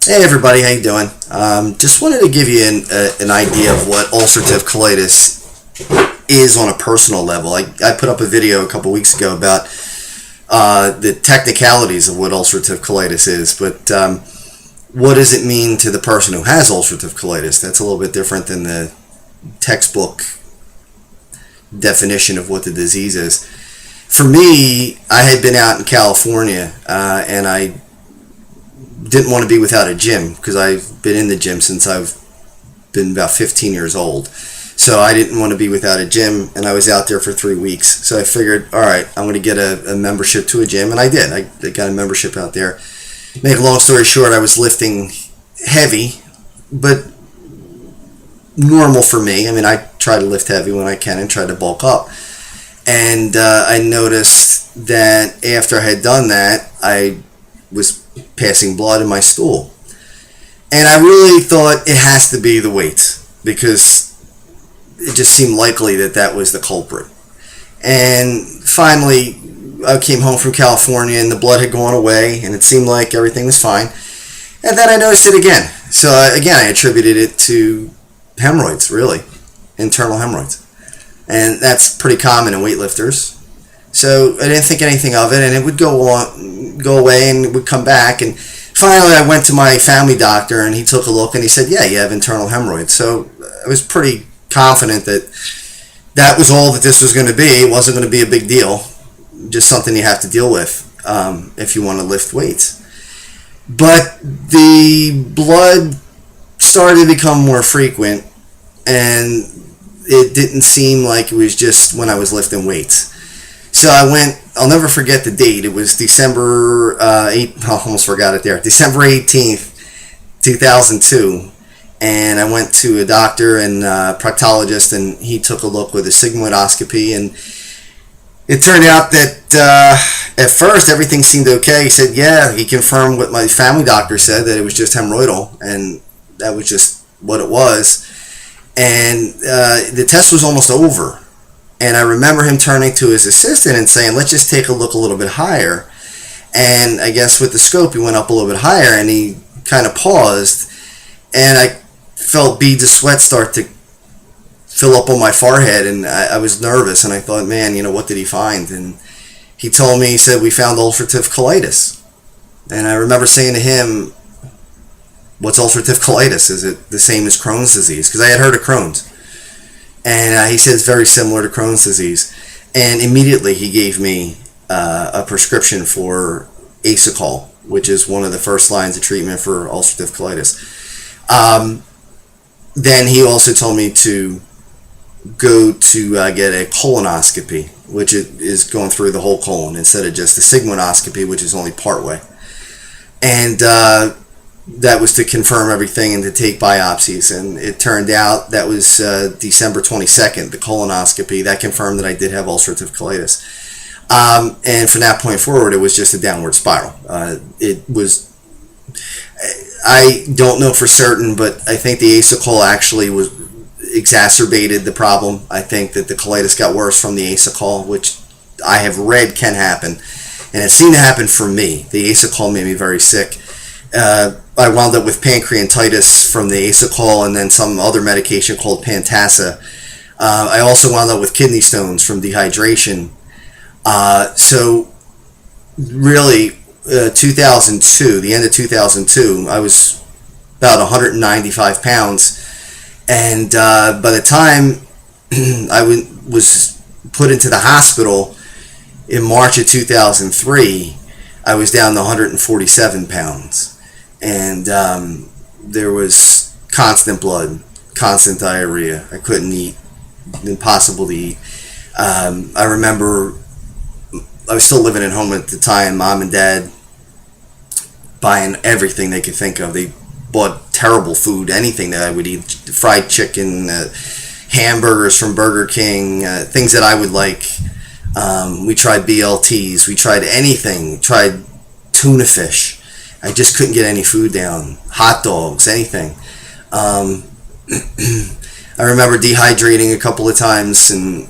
Hey everybody, how you doing? Just wanted to give you an idea of what ulcerative colitis is on a personal level. I put up a video a couple weeks ago about the technicalities of what ulcerative colitis is, but what does it mean to the person who has ulcerative colitis? That's a little bit different than the textbook definition of what the disease is. For me, I had been out in California and I didn't want to be without a gym because I've been in the gym since I've been about 15 years old. So I didn't want to be without a gym, and I was out there for 3 weeks. So I figured, all right, I'm going to get a membership to a gym, and I did. I got a membership out there. Make a long story short, I was lifting heavy, but normal for me. I mean, I try to lift heavy when I can and try to bulk up. And I noticed that after I had done that, I was passing blood in my stool. And I really thought it has to be the weight because it just seemed likely that that was the culprit. And finally, I came home from California and the blood had gone away and it seemed like everything was fine. And then I noticed it again. So again, I attributed it to hemorrhoids, really, internal hemorrhoids. And that's pretty common in weightlifters. So I didn't think anything of it, and it would go away, and it would come back. And finally, I went to my family doctor, and he took a look, and he said, "Yeah, you have internal hemorrhoids." So I was pretty confident that that was all that this was going to be. It wasn't going to be a big deal, just something you have to deal with if you want to lift weights. But the blood started to become more frequent, and it didn't seem like it was just when I was lifting weights. So I went, I'll never forget the date. It was December 8th, I almost forgot it there, December 18th, 2002. And I went to a doctor and proctologist, and he took a look with a sigmoidoscopy. And it turned out that at first everything seemed okay. He said, yeah, he confirmed what my family doctor said, that it was just hemorrhoidal. And that was just what it was. And the test was almost over. And I remember him turning to his assistant and saying, let's just take a look a little bit higher. And I guess with the scope, he went up a little bit higher, and he kind of paused. And I felt beads of sweat start to fill up on my forehead, and I was nervous. And I thought, man, what did he find? And he told me, he said, we found ulcerative colitis. And I remember saying to him, what's ulcerative colitis? Is it the same as Crohn's disease? Because I had heard of Crohn's. And he said it's very similar to Crohn's disease. And immediately he gave me a prescription for Asacol, which is one of the first lines of treatment for ulcerative colitis. Then he also told me to go to get a colonoscopy, which is going through the whole colon instead of just the sigmoidoscopy, which is only part way. And that was to confirm everything and to take biopsies. And it turned out that was December 22nd, the colonoscopy. That confirmed that I did have ulcerative colitis. And from that point forward, it was just a downward spiral. I don't know for certain, but I think the Asacol actually exacerbated the problem. I think that the colitis got worse from the Asacol, which I have read can happen. And it seemed to happen for me. The Asacol made me very sick. I wound up with pancreatitis from the Asacol and then some other medication called Pantasa. I also wound up with kidney stones from dehydration. So really, 2002, the end of 2002, I was about 195 pounds. And by the time I was put into the hospital in March of 2003, I was down to 147 pounds. And there was constant blood, constant diarrhea. I couldn't eat, impossible to eat. I remember I was still living at home at the time. Mom and Dad buying everything they could think of. They bought terrible food, anything that I would eat, fried chicken, hamburgers from Burger King, things that I would like. We tried BLTs. We tried anything. Tried tuna fish. I just couldn't get any food down. Hot dogs, anything. I remember dehydrating a couple of times, and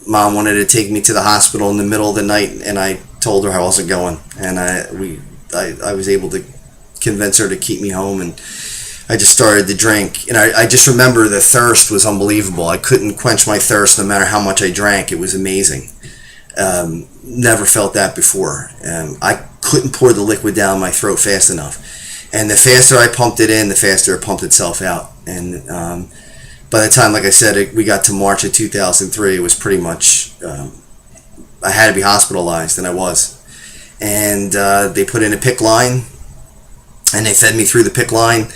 Mom wanted to take me to the hospital in the middle of the night, and I told her I wasn't going. And I was able to convince her to keep me home, and I just started to drink. And I just remember the thirst was unbelievable. I couldn't quench my thirst no matter how much I drank. It was amazing. Never felt that before. I couldn't pour the liquid down my throat fast enough. And the faster I pumped it in, the faster it pumped itself out. And by the time, like I said, we got to March of 2003, it was pretty much, I had to be hospitalized, and I was. And they put in a PICC line, and they fed me through the PICC line,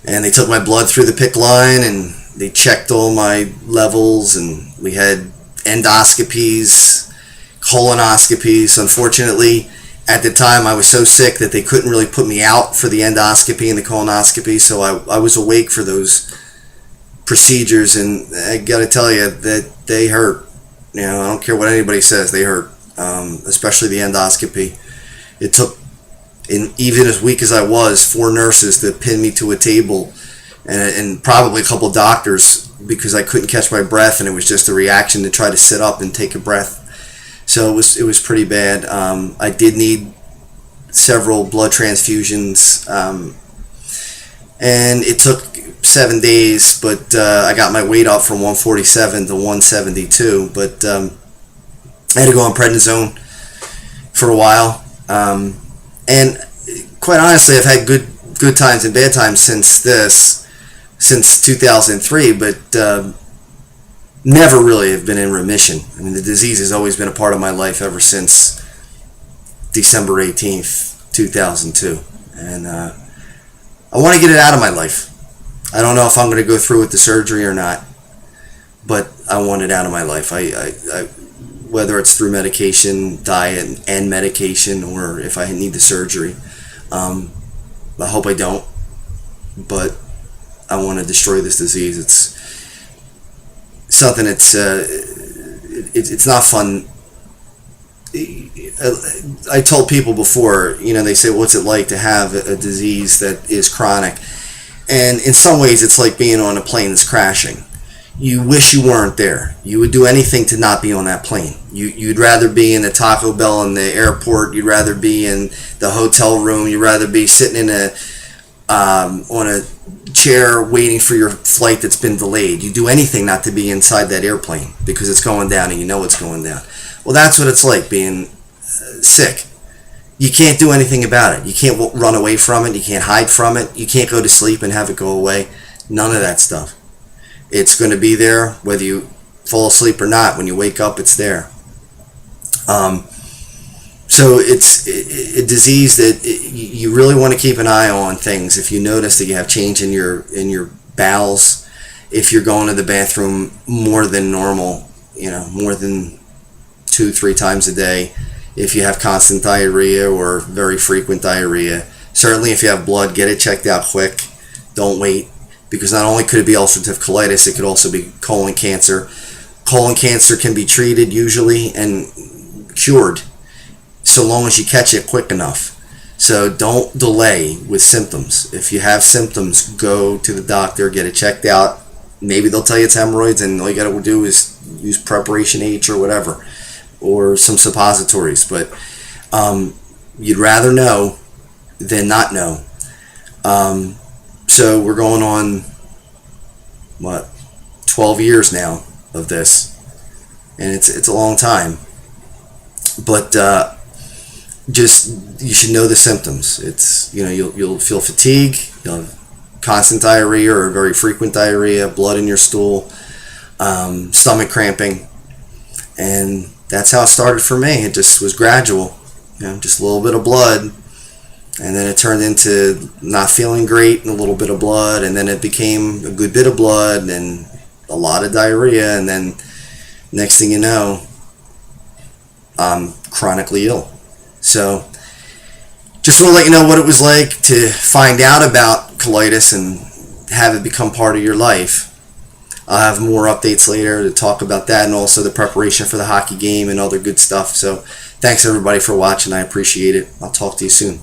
and they took my blood through the PICC line, and they checked all my levels, and we had endoscopies, colonoscopies. Unfortunately, at the time, I was so sick that they couldn't really put me out for the endoscopy and the colonoscopy, so I was awake for those procedures, and I gotta tell you that they hurt. I don't care what anybody says, they hurt, especially the endoscopy. It took, even as weak as I was, 4 nurses to pin me to a table, and probably a couple doctors, because I couldn't catch my breath, and it was just a reaction to try to sit up and take a breath. So it was pretty bad. I did need several blood transfusions, and it took 7 days, but I got my weight up from 147 to 172. But I had to go on prednisone for a while, and quite honestly, I've had good times and bad times since 2003, but never really have been in remission. I mean, the disease has always been a part of my life ever since December 18th, 2002. And I want to get it out of my life. I don't know if I'm going to go through with the surgery or not, but I want it out of my life. I whether it's through medication, diet, and medication, or if I need the surgery. I hope I don't, but I want to destroy this disease. It's something that's it's not fun. I told people before, they say, what's it like to have a disease that is chronic? And in some ways, it's like being on a plane that's crashing. You wish you weren't there. You would do anything to not be on that plane. You'd rather be in the Taco Bell in the airport. You'd rather be in the hotel room. You'd rather be sitting in on a chair waiting for your flight that's been delayed. You do anything not to be inside that airplane because it's going down and you know it's going down. Well, that's what it's like being sick. You can't do anything about it. You can't run away from it. You can't hide from it. You can't go to sleep and have it go away. None of that stuff. It's going to be there whether you fall asleep or not. When you wake up, it's there. So it's a disease that you really want to keep an eye on things. If you notice that you have change in your bowels, if you're going to the bathroom more than normal, more than 2-3 times a day, if you have constant diarrhea or very frequent diarrhea, certainly if you have blood, get it checked out quick. Don't wait, because not only could it be ulcerative colitis, it could also be colon cancer. Colon cancer can be treated usually and cured, so long as you catch it quick enough. So don't delay with symptoms. If you have symptoms, go to the doctor, get it checked out. Maybe they'll tell you it's hemorrhoids, and all you got to do is use Preparation H or whatever, or some suppositories. But you'd rather know than not know. So we're going on 12 years now of this, and it's a long time. But just, you should know the symptoms. It's, you'll feel fatigue, you'll have constant diarrhea or very frequent diarrhea, blood in your stool, stomach cramping, and that's how it started for me. It just was gradual, just a little bit of blood, and then it turned into not feeling great and a little bit of blood, and then it became a good bit of blood and a lot of diarrhea, and then next thing you know, I'm chronically ill. So just want to let you know what it was like to find out about colitis and have it become part of your life. I'll have more updates later to talk about that, and also the preparation for the hockey game and other good stuff. So thanks everybody for watching. I appreciate it. I'll talk to you soon.